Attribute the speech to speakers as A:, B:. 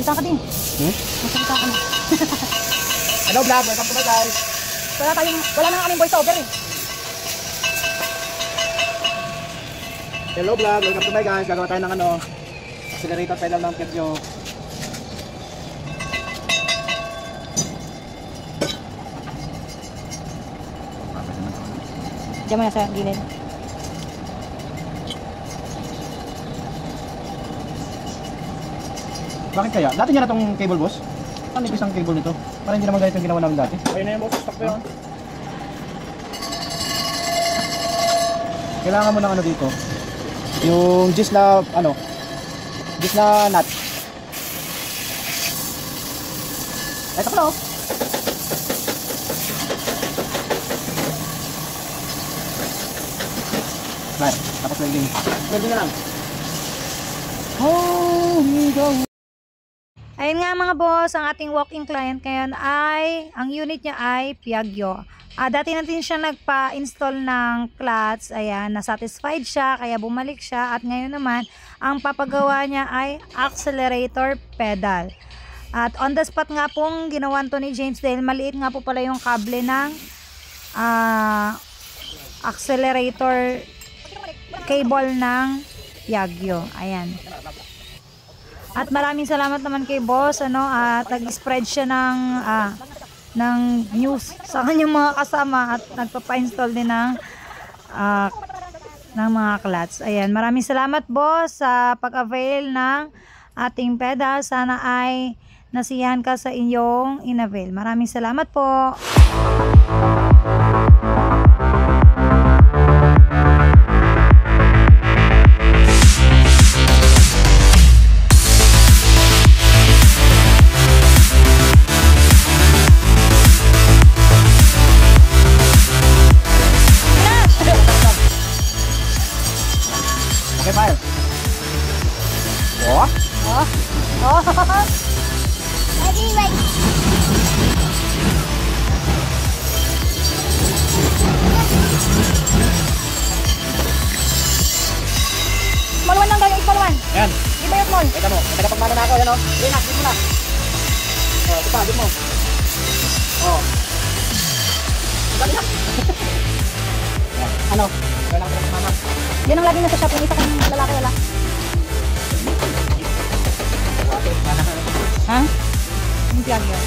A: Magsalita ka din. Magsalita ka na.
B: Hello vlog, welcome to my guys.
A: Wala na kaming voice over eh.
B: Hello vlog, welcome to my guys. Gagawa tayo ng accelerator pedal ng Piaggio.
A: Diyan mo na sa gilid.
B: Bakit kaya? Dati niya na itong cable boss? Ang nipis ang cable nito. Parang hindi naman ganito yung ginawa namin dati. Ayun na yung boss, stock ko yun. Kailangan mo ng dito. Yung gis na gis na nut. Ito pala oh. Right, tapos welding. Welding na lang. Oh, we go.
A: Ayun nga mga boss, ang ating walk-in client ngayon ay, ang unit niya ay Piaggio. Dati natin siya nagpa-install ng clutch, ayan, na-satisfied siya, kaya bumalik siya. At ngayon naman, ang papagawa niya ay accelerator pedal. At on the spot nga pong ginawan to ni James dahil maliit nga po pala yung kable ng accelerator cable ng Piaggio. Ayan. At maraming salamat naman kay boss at nag-spread siya ng news sa kanyang mga kasama at nagpapa-install din ng mga clutch. Ayan, maraming salamat boss sa pag-avail ng ating pedal. Sana ay nasiyahan ka sa inyong in-avail. Maraming salamat po.
B: Okay, file. Oh.
A: Ready, wait. Maluwan lang gagawin, maluwan.
B: Ayan.
A: Di ba yung mall?
B: Ito mo, tagapagmano na ako, yan o. Relax, dito na. Ito pa, dito mo. Dali na. Ano? Kaya lang tagapagmano.
A: Yan ang lagi nasa shop, yung isa kong lalaki wala. Ha? Yung Piaggio.